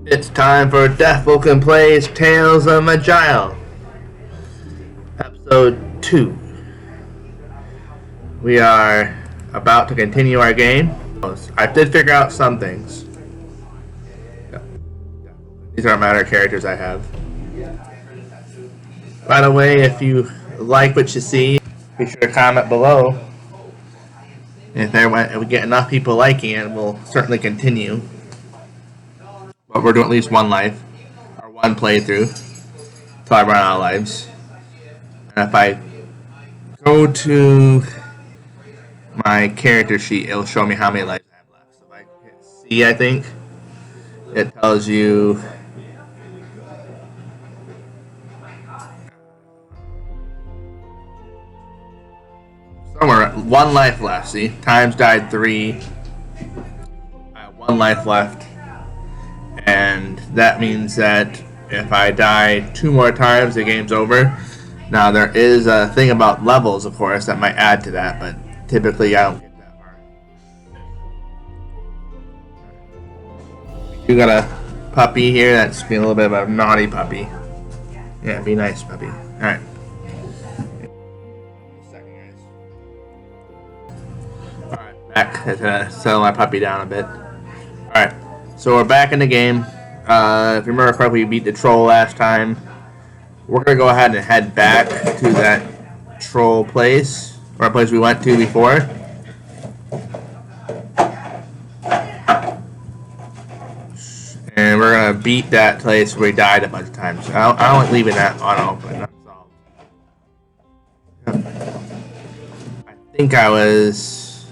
It's time for Deathvulken Plays Tales of Maj'Eyal, Episode 2. We are about to continue our game. I did figure out some things. These are my other characters I have. By the way, if you like what you see, be sure to comment below. If we get enough people liking it, we'll certainly continue. But we're doing at least one life, or one playthrough, until I run out of lives. And if I go to my character sheet, it'll show me how many lives I have left. So if I hit C, I think, it tells you somewhere one life left. See, Times died 3. I have one life left, and that means that if I die 2 more times, the game's over. Now there is a thing about levels, of course, that might add to that, but typically I don't get that far. You got a puppy here that's being a little bit of a naughty puppy. Yeah, be nice, puppy. Alright. Alright, back to settle my puppy down a bit. Alright, so we're back in the game. If you remember correctly, we beat the troll last time. We're going to go ahead and head back to that troll place, or a place we went to before. And we're going to beat that place where we died a bunch of times. I don't like leaving that unopened, unsolved. I think I was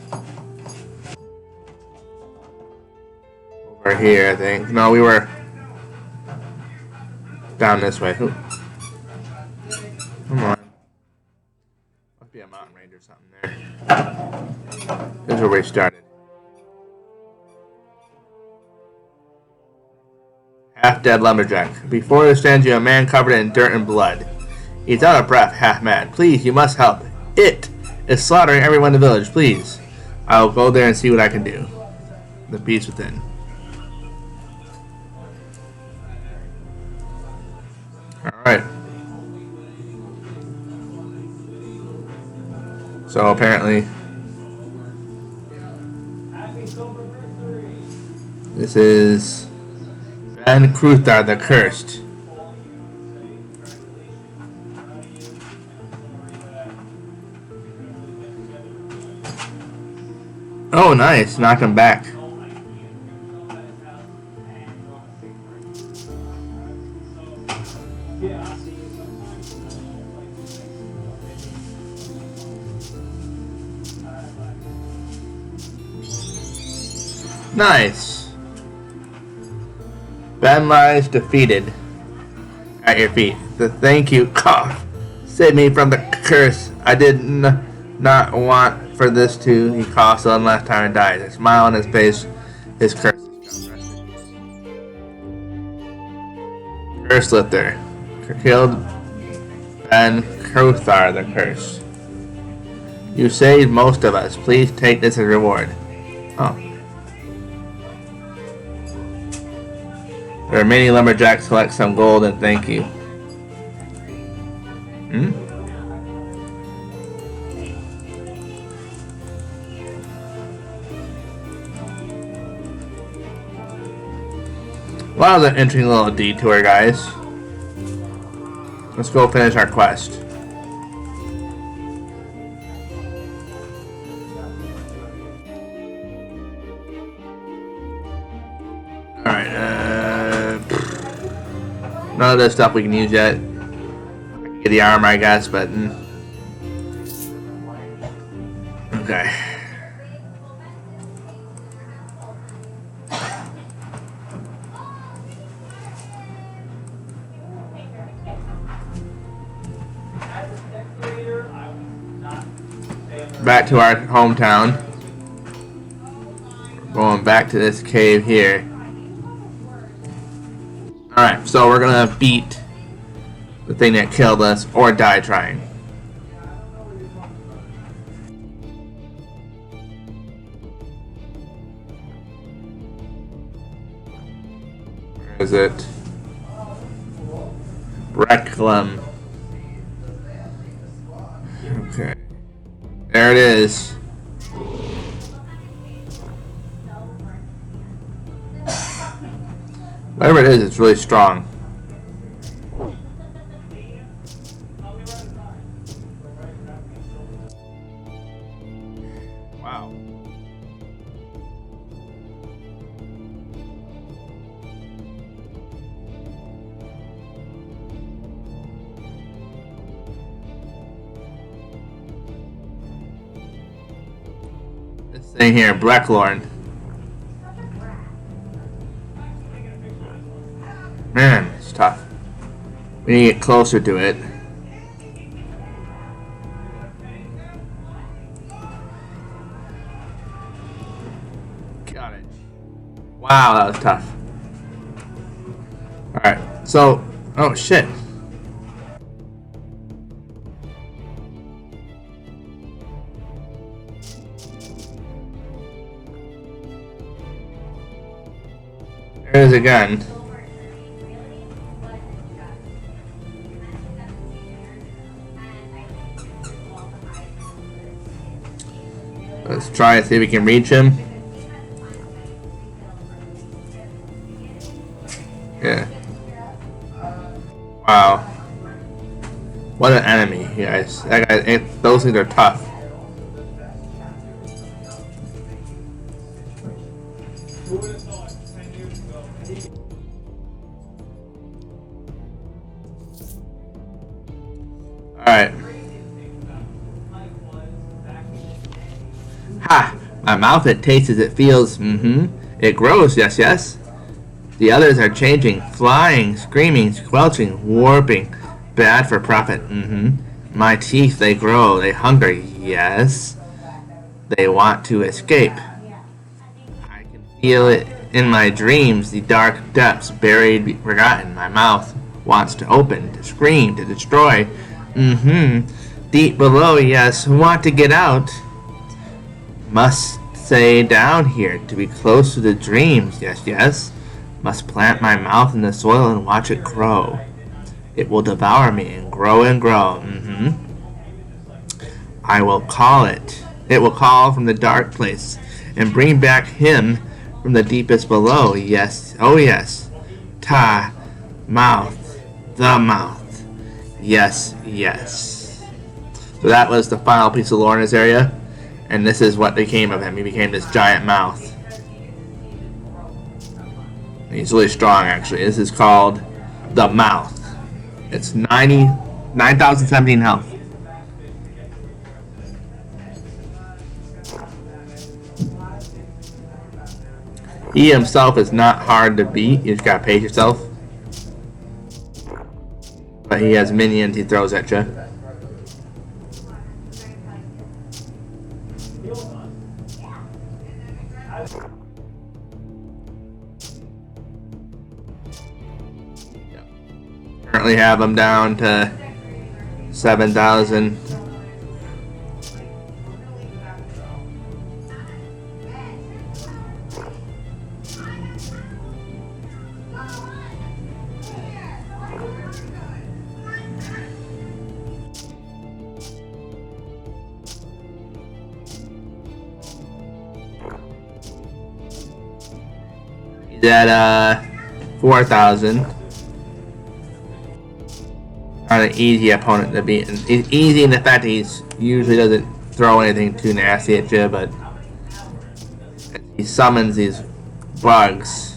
over here, I think. No, we were down this way. Ooh. Come on. Must be a mountain range or something there. This is where we started. Half-dead lumberjack. Before there stands you a man covered in dirt and blood. He's out of breath, half mad. Please, you must help. It is slaughtering everyone in the village. Please. I will go there and see what I can do. The beast within. Alright. So apparently this is Ben Kruthar the Cursed. Oh nice, knock him back. Nice. Ben lies defeated at your feet. The thank you cough saved me from the curse. I did not want for this to. He coughs one last time and dies. A smile on his face. His curse is gone. Curse lifter killed Ben Kruthar the Cursed. You saved most of us. Please take this as a reward. Oh. The remaining lumberjacks collect some gold and thank you. Well, that was an interesting little detour, guys. Let's go finish our quest. Alright, none of this stuff we can use yet. I can get the armor, I guess, but okay. Back to our hometown. We're going back to this cave here. Alright, so we're gonna beat the thing that killed us, or die trying. Where is it? Reclam. Okay. There it is. Whatever it is, it's really strong. Wow. This thing here, Blacklorn. Man, it's tough. We need to get closer to it. Got it. Wow, that was tough. Alright, so... Oh, shit. There's a gun. Let's try and see if we can reach him. Yeah. Wow. What an enemy, you guys. That guy, those things are tough. Alright. Ha! My mouth, it tastes as it feels. It grows, yes, yes. The others are changing, flying, screaming, squelching, warping. Bad for profit. My teeth, they grow, they hunger, yes. They want to escape. I can feel it in my dreams, the dark depths, buried, forgotten. My mouth wants to open, to scream, to destroy. Deep below, yes, want to get out. Must stay down here to be close to the dreams, yes, yes. Must plant my mouth in the soil and watch it grow. It will devour me and grow and grow. I will call it. It will call from the dark place and bring back him from the deepest below. Yes, oh yes. Ta, mouth, the mouth. Yes, yes. So that was the final piece of lore in this area. And this is what became of him. He became this giant mouth. He's really strong, actually. This is called the Mouth. It's 9,017 health. He himself is not hard to beat. You just gotta pace yourself. But he has minions he throws at you. Currently have them down to 7,000. He's at 4,000. Not an easy opponent to beat. He's easy in the fact that he usually doesn't throw anything too nasty at you, but he summons these bugs.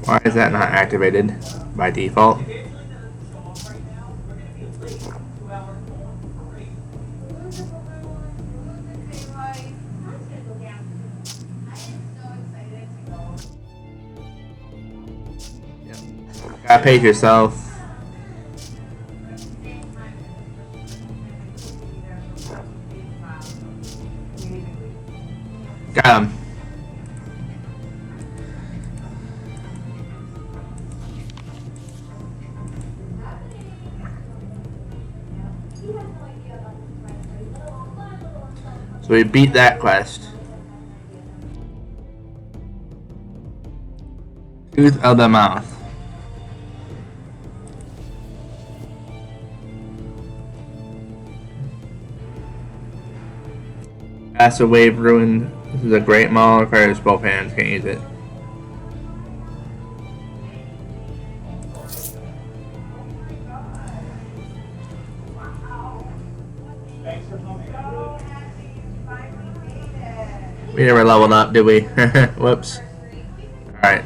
Why is that not activated by default? Gotta pace yourself. Got him. So we beat that quest. Tooth of the Mouth. Acid Wave Ruin. This is a great maul. Requires both hands. Can't use it. We never leveled up, did we? Whoops. Alright.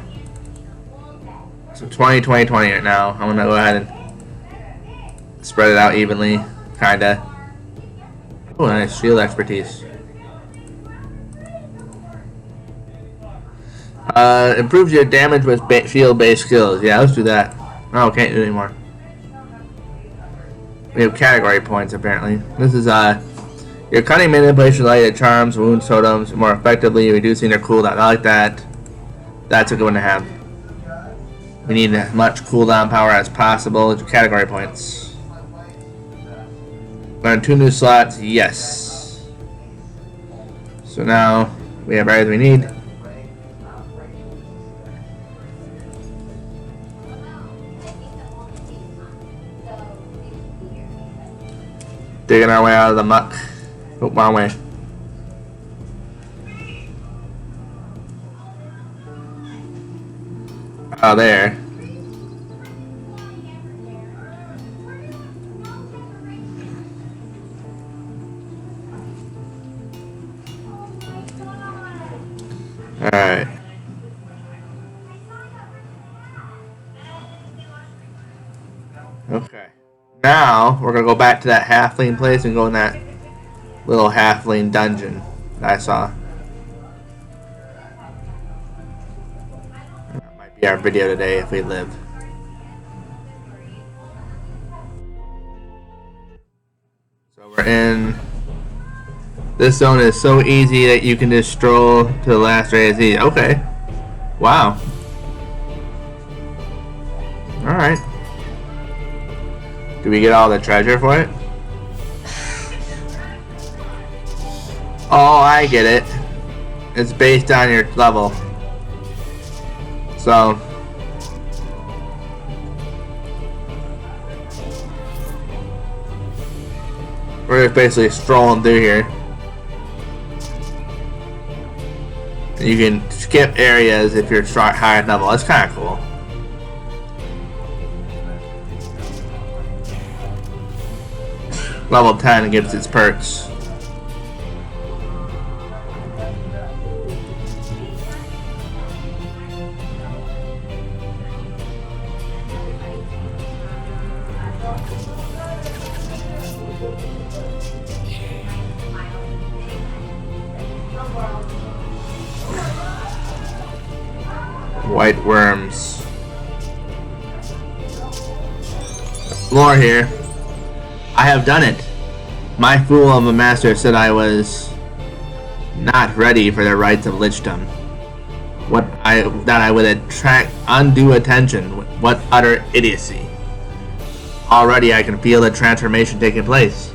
So 20, 20, 20 right now. I'm gonna go ahead and spread it out evenly. Kinda. Oh, nice. Shield expertise. Improves your damage with shield-based skills. Yeah, let's do that. Oh, can't do it anymore. We have category points, apparently. This is, your cunning manipulation related charms, wounds, totems, more effectively reducing their cooldown. I like that. That's a good one to have. We need as much cooldown power as possible. Category points. Learn 2 new slots. Yes. So now we have everything we need. Digging our way out of the muck. Oh, wrong way. Oh, there. Alright. Okay. Now, we're going to go back to that halfling place and go in that little halfling dungeon that I saw. That might be our video today if we live. So we're in... This zone is so easy that you can just stroll to the last area. Okay. Wow. Alright. Do we get all the treasure for it? Oh, I get it. It's based on your level. So we're just basically strolling through here. You can skip areas if you're high level. That's kind of cool. Level 10 gives its perks. White worms. More here. I have done it. My fool of a master said I was not ready for the rites of lichdom. That I would attract undue attention. What utter idiocy. Already I can feel the transformation taking place.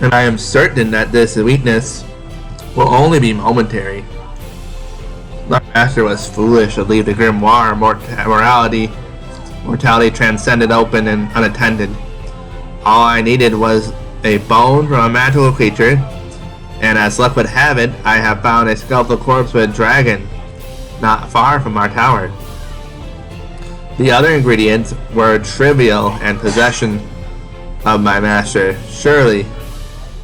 And I am certain that this weakness will only be momentary. My master was foolish to leave the grimoire mortality transcended open and unattended. All I needed was a bone from a magical creature, and as luck would have it, I have found a skeletal corpse with a dragon not far from our tower. The other ingredients were trivial and possession of my master. Surely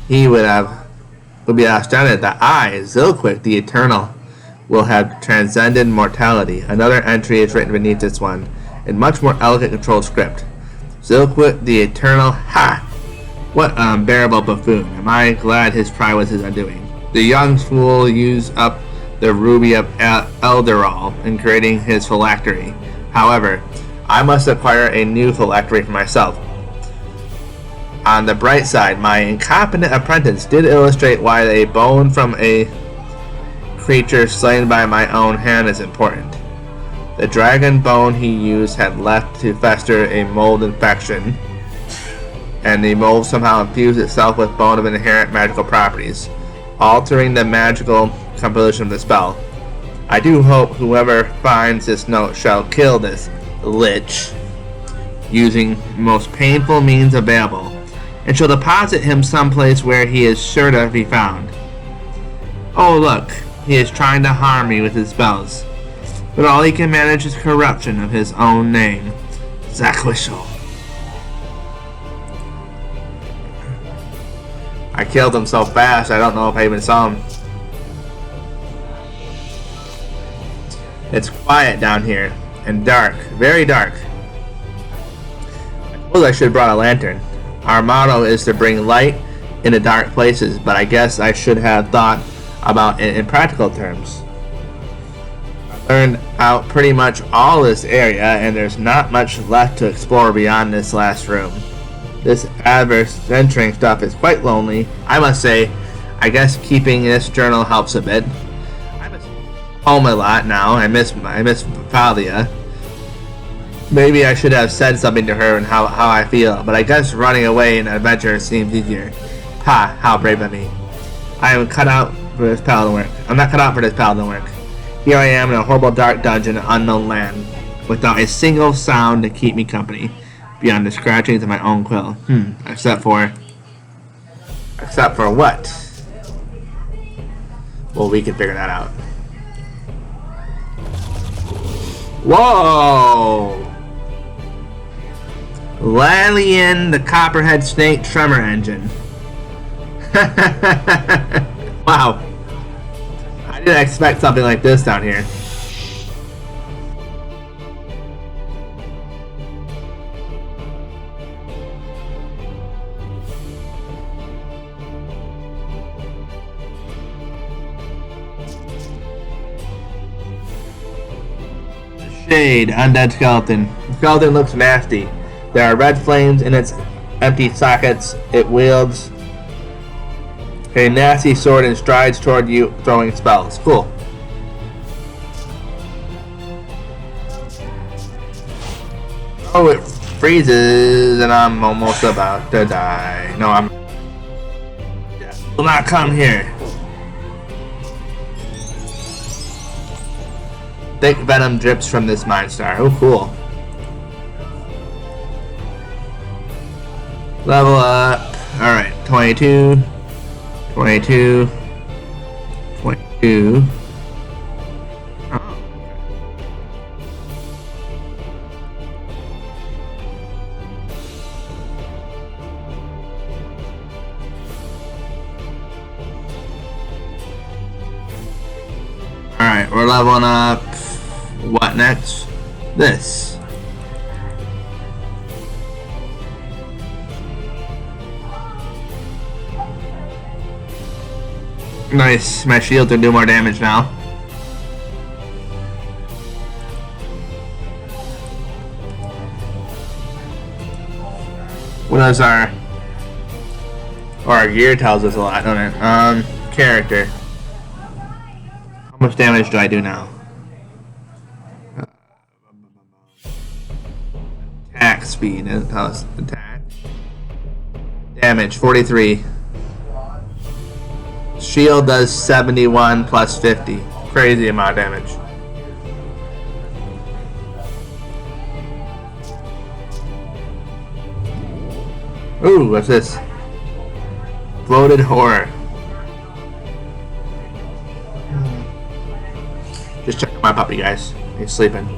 he would be astounded that I, Zilquick the Eternal, will have transcended mortality. Another entry is written beneath this one, in much more elegant controlled script. Zilquick the Eternal, ha! What an unbearable buffoon. Am I glad his pride was his undoing. The young fool used up the ruby of Elderall in creating his phylactery. However, I must acquire a new phylactery for myself. On the bright side, my incompetent apprentice did illustrate why a bone from a creature slain by my own hand is important. The dragon bone he used had left to fester a mold infection. and the mold somehow infused itself with bone of inherent magical properties, altering the magical composition of the spell. I do hope whoever finds this note shall kill this lich using most painful means available, and shall deposit him someplace where he is sure to be found. Oh look, he is trying to harm me with his spells, but all he can manage is corruption of his own name, Zakwishel. I killed him so fast I don't know if I even saw him. It's quiet down here, and dark, very dark. I suppose I should have brought a lantern. Our motto is to bring light into dark places, but I guess I should have thought about it in practical terms. I learned out pretty much all this area, and there's not much left to explore beyond this last room. This adventuring stuff is quite lonely, I must say. I guess keeping this journal helps a bit. I miss home a lot now. I miss Thalia. Maybe I should have said something to her and how I feel, but I guess running away in an adventure seems easier. Ha, how brave of me. I am cut out for this paladin work. I'm not cut out for this paladin work. Here I am in a horrible dark dungeon in an unknown land, without a single sound to keep me company, beyond the scratchings of my own quill. Except for what? Well, we can figure that out. Whoa! Lalian, the Copperhead Snake Tremor Engine. Wow. I didn't expect something like this down here. Shade, undead skeleton. The skeleton looks nasty. There are red flames in its empty sockets. It wields a nasty sword and strides toward you, throwing spells. Cool. Oh, it freezes, and I'm almost about to die. No, I'm. Death will not come here. Thick venom drips from this mind star. Oh, cool. Level up. Alright, 22. 22. 22. Oh. Alright, we're leveling up. What next? This. Nice. My shield can do more damage now. What does our gear tells us a lot, don't it? Character. How much damage do I do now? Attack speed. Attack. Damage 43. Shield does 71 plus 50. Crazy amount of damage. Ooh, what's this? Bloated horror. Just checking my puppy, guys. He's sleeping.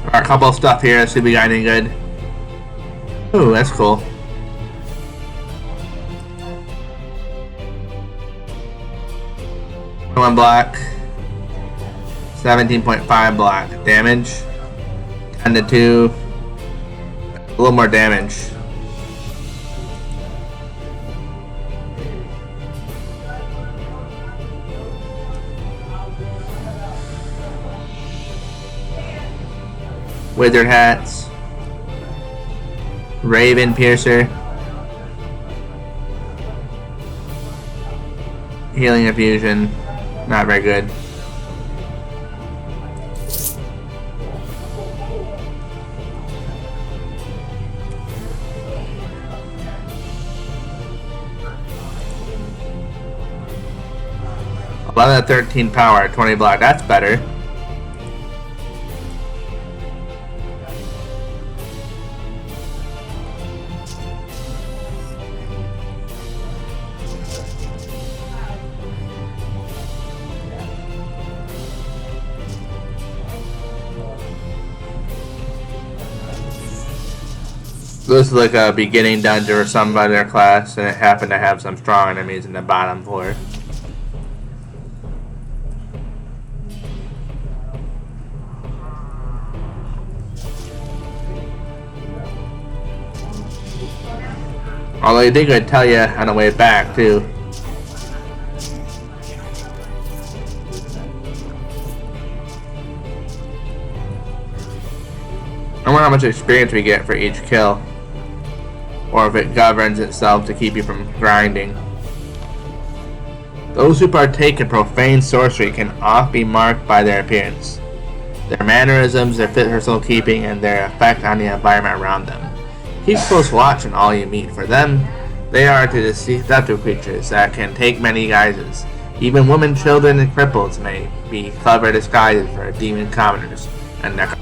Alright, a couple of stuff here. See if we got anything good. Ooh, that's cool. One block. 17.5 block. Damage. 10 to 2. A little more damage. Wizard hats. Raven Piercer. Healing Infusion. Not very good. Eleven to 13 power, 20 block. That's better. This is like a beginning dungeon or something by their class, and it happened to have some strong enemies in the bottom floor. Although I think I'd tell you on the way back too. I wonder how much experience we get for each kill. Or if it governs itself to keep you from grinding. Those who partake in profane sorcery can oft be marked by their appearance, their mannerisms, their personal keeping, and their effect on the environment around them. Keep close watch on all you meet. For them, they are deceptive creatures that can take many guises. Even women, children, and cripples may be clever disguises for demon commoners and their.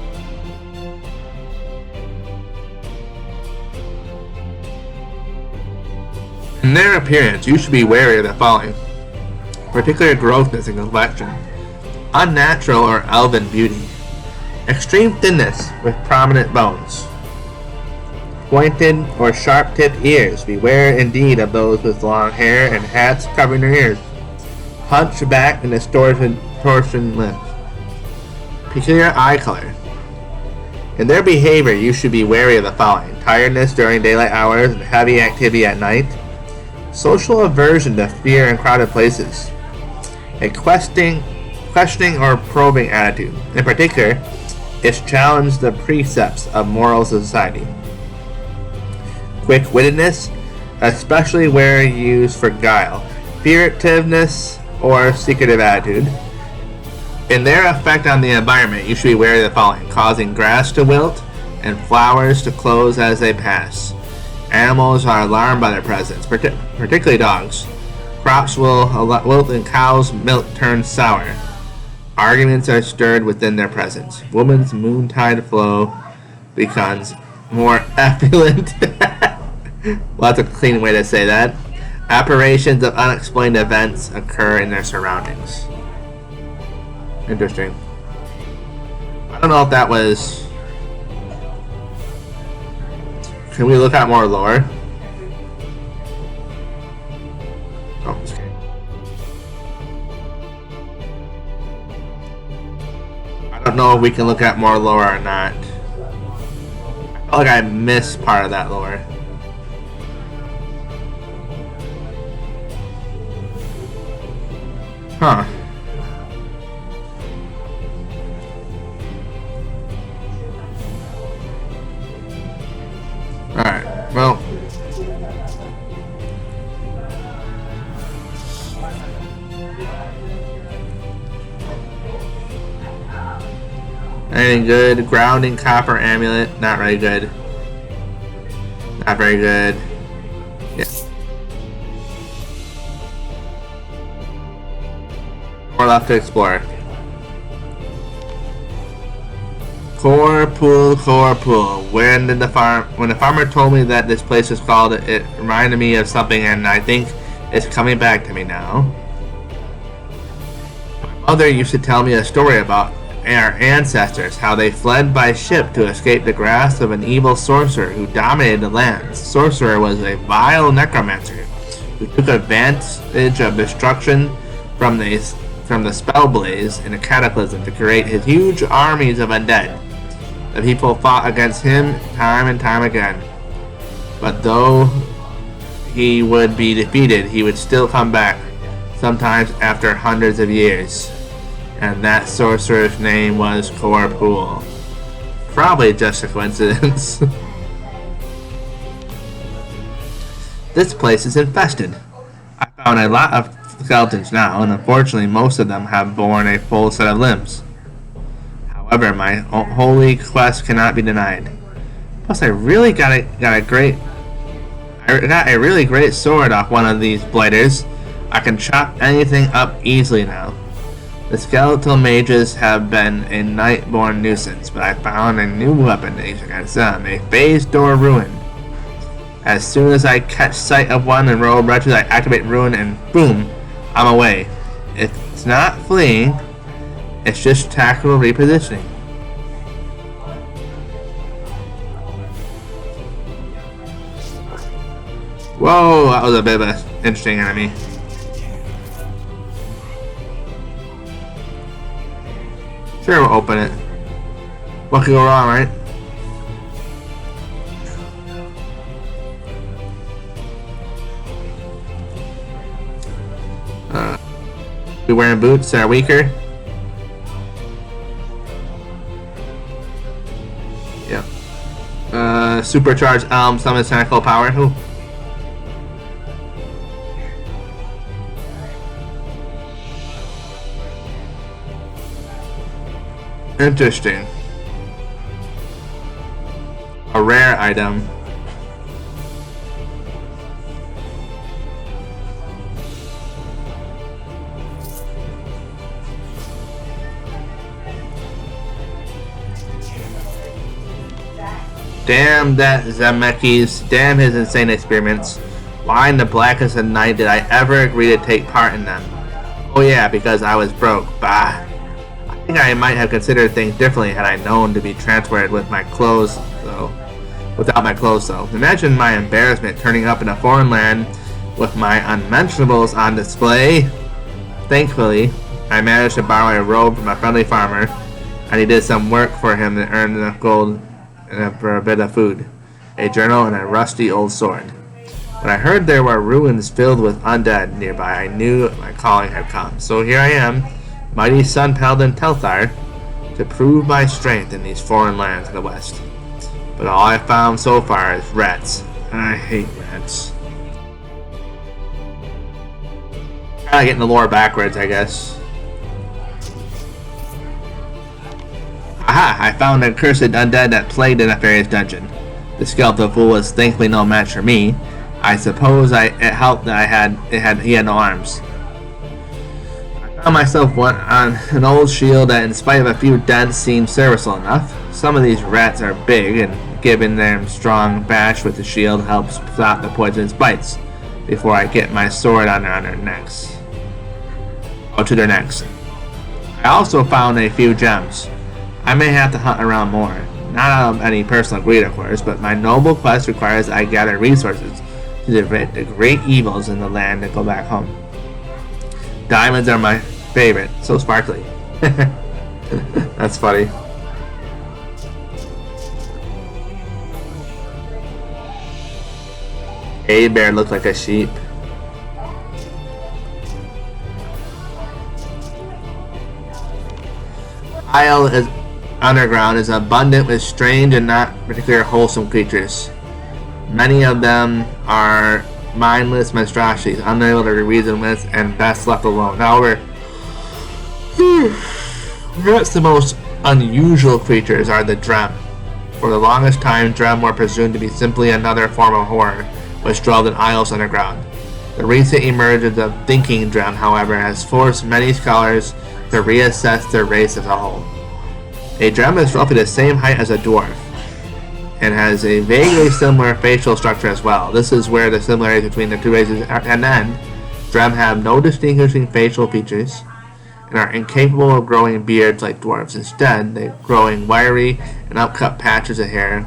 In their appearance, you should be wary of the following: particular grossness and complexion, unnatural or elven beauty, extreme thinness with prominent bones, pointed or sharp-tipped ears. Beware indeed of those with long hair and hats covering their ears, hunched back and distorted limbs, peculiar eye color. In their behavior, you should be wary of the following: tiredness during daylight hours and heavy activity at night, social aversion to fear in crowded places, a questioning or probing attitude. In particular, it's challenged the precepts of moral society. Quick-wittedness, especially where used for guile, furtiveness, or secretive attitude. In their effect on the environment, you should be wary of the following: causing grass to wilt and flowers to close as they pass. Animals are alarmed by their presence, particularly dogs. Crops will wilt and cows' milk turns sour. Arguments are stirred within their presence. Woman's moontide flow becomes more effluent. Well, that's a clean way to say that. Apparitions of unexplained events occur in their surroundings. Interesting. I don't know if that was... Can we look at more lore? Oh, just kidding. I don't know if we can look at more lore or not. I feel like I missed part of that lore. Huh. Alright, well. Anything good? Grounding copper amulet, not very good. Not very good. Yeah. More left to explore. Core pool. When the farmer told me that this place was called, it reminded me of something, and I think it's coming back to me now. My mother used to tell me a story about our ancestors, how they fled by ship to escape the grasp of an evil sorcerer who dominated the lands. The sorcerer was a vile necromancer who took advantage of destruction from the spell blaze in a cataclysm to create his huge armies of undead. The people fought against him time and time again. But though he would be defeated, he would still come back, sometimes after hundreds of years. And that sorcerer's name was Corpool. Probably just a coincidence. This place is infested. I found a lot of skeletons now, and unfortunately most of them have borne a full set of limbs. However, my holy quest cannot be denied. Plus, I got a really great sword off one of these blighters. I can chop anything up easily now. The skeletal mages have been a night-born nuisance, but I found a new weapon against them, a phase door ruin. As soon as I catch sight of one and roll wretches, I activate ruin and boom, I'm away. It's not fleeing, it's just tactical repositioning. Whoa, that was a bit of an interesting enemy. Sure, we'll open it. What could go wrong, right? We wearing boots that are weaker? Yep. Supercharged Elm summons tentacle power. Ooh. Interesting. A rare item. Damn that Zemeckis, damn his insane experiments. Why in the blackest of night did I ever agree to take part in them? Oh yeah, because I was broke. Bah. I think I might have considered things differently had I known to be transferred with my clothes, though. Without my clothes, though. Imagine my embarrassment turning up in a foreign land with my unmentionables on display. Thankfully, I managed to borrow a robe from a friendly farmer, and he did some work for him to earn enough gold for a bit of food, a journal, and a rusty old sword. When I heard there were ruins filled with undead nearby, I knew my calling had come. So here I am, mighty Sun Paladin Telthar, to prove my strength in these foreign lands of the West. But all I found so far is rats. I hate rats. Kinda getting the lore backwards, I guess. Aha! I found a cursed undead that plagued in a fairy's dungeon. The skeletal fool was thankfully no match for me. I suppose it helped that he had no arms. I found myself one on an old shield that, in spite of a few dents, seemed serviceable enough. Some of these rats are big, and giving them strong bash with the shield helps stop the poisonous bites before I get my sword on their necks. Oh, to their necks. I also found a few gems. I may have to hunt around more. Not out of any personal greed, of course, but my noble quest requires I gather resources to defeat the great evils in the land and go back home. Diamonds are my favorite, so sparkly. That's funny. A bear looks like a sheep. Isle is underground is abundant with strange and not particularly wholesome creatures. Many of them are mindless monstrosities, unable to reason with, and best left alone. However, perhaps the most unusual creatures are the Drem. For the longest time, Drem were presumed to be simply another form of horror, which dwelled in isles underground. The recent emergence of thinking Drem, however, has forced many scholars to reassess their race as a whole. A Drem is roughly the same height as a dwarf, and has a vaguely similar facial structure as well. This is where the similarities between the two races end. Drem have no distinguishing facial features, and are incapable of growing beards like dwarves. Instead, they're growing wiry and upcut patches of hair,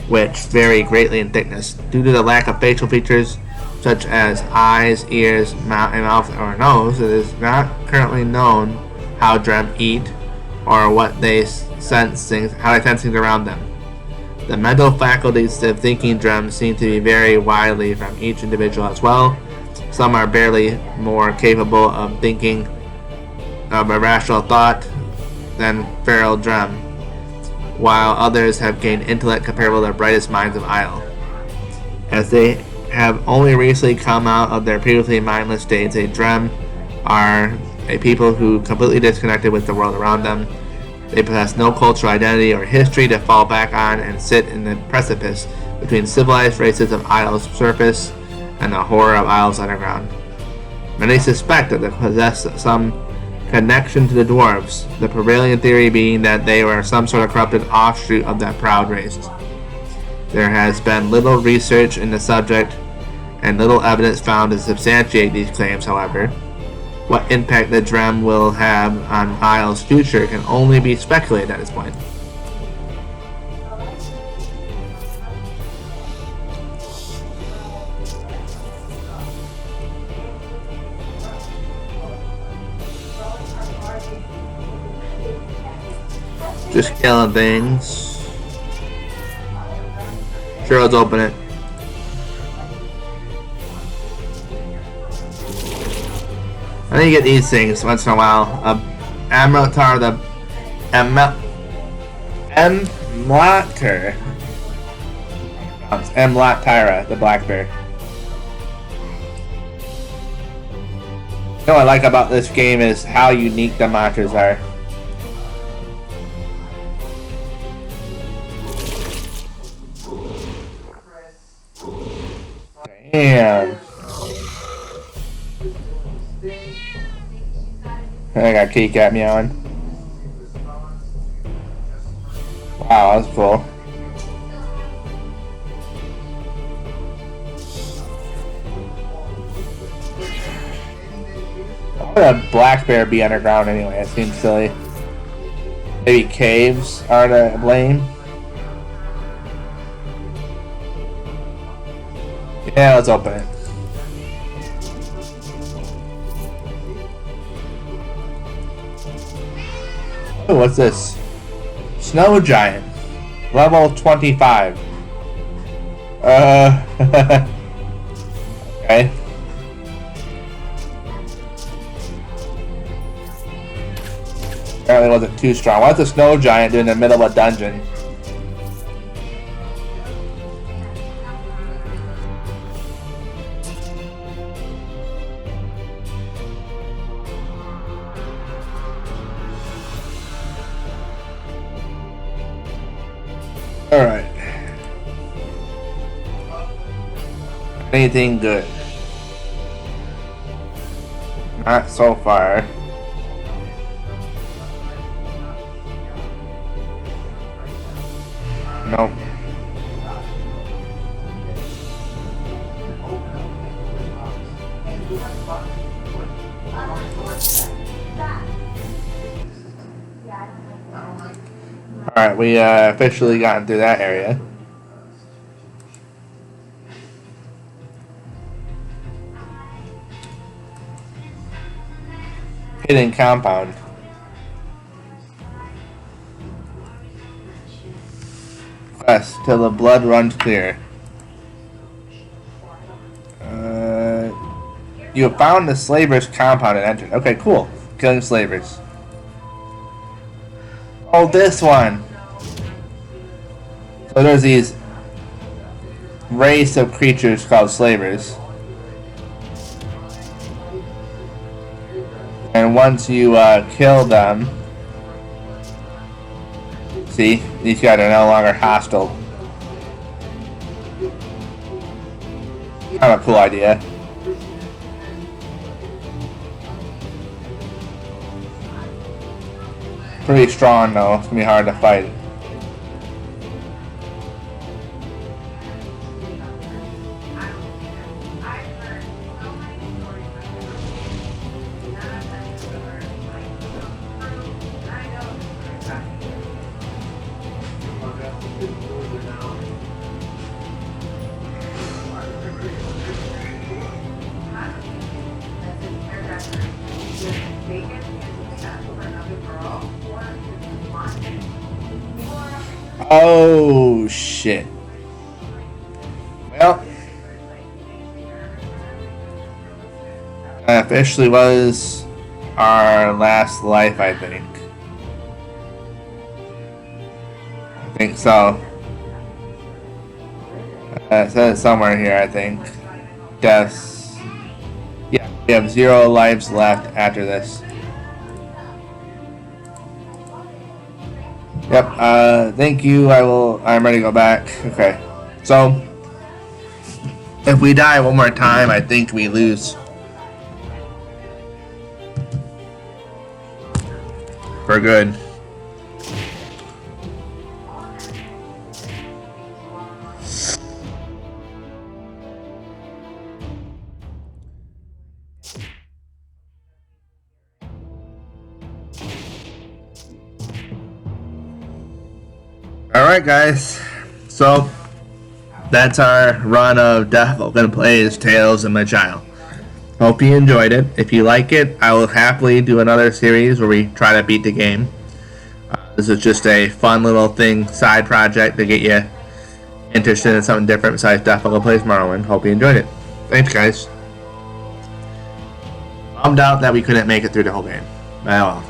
which vary greatly in thickness. Due to the lack of facial features, such as eyes, ears, mouth, or nose, it is not currently known how Drem eat, or what they sense things around them. The mental faculties of thinking Drem seem to vary widely from each individual as well. Some are barely more capable of thinking of a rational thought than feral Drem, while others have gained intellect comparable to the brightest minds of Isle. As they have only recently come out of their previously mindless states. A Drem are a people who completely disconnected with the world around them. They possess no cultural identity or history to fall back on and sit in the precipice between civilized races of Isle's surface and the horror of Isle's underground. Many suspect that they possess some connection to the dwarves, the prevailing theory being that they were some sort of corrupted offshoot of that proud race. There has been little research in the subject and little evidence found to substantiate these claims, however. What impact the Drem will have on Isle's future can only be speculated at this point. Just killing things. Sure, let's open it. I think you get these things once in a while. Amrotar, the Emlattyra, the black bear. What I like about this game is how unique the monsters are. Damn. I got Kitty Cat meowing. Wow, that's cool. Why would a black bear be underground anyway? It seems silly. Maybe caves are to blame. Yeah, let's open it. Oh, what's this? Snow Giant. Level 25. Okay. Apparently wasn't too strong. What's a Snow Giant doing in the middle of a dungeon? Alright. Anything good? Not so far. Nope. Alright, we officially gotten through that area. Hidden compound. Quest till the blood runs clear. You have found the slavers' compound and entered. Okay, cool. Killing slavers. Oh, this one. So there's these race of creatures called slavers. And once you kill them, see, these guys are no longer hostile. Kind of a cool idea. Pretty strong though, it's gonna be hard to fight. Oh shit. Well, that officially was our last life, I think. I think so. It says somewhere here, I think. deaths. Yeah, we have 0 lives left after this. Yep, thank you. I'm ready to go back. Okay. So, if we die one more time, I think we lose. For good. Alright guys, so that's our run of Deathvulken plays Tales of Maj'Eyal. Hope you enjoyed it. If you like it, I will happily do another series where we try to beat the game. This is just a fun little thing, side project to get you interested in something different besides Deathvulken plays Morrowind. Hope you enjoyed it. Thanks guys. Bummed out that we couldn't make it through the whole game. Oh well.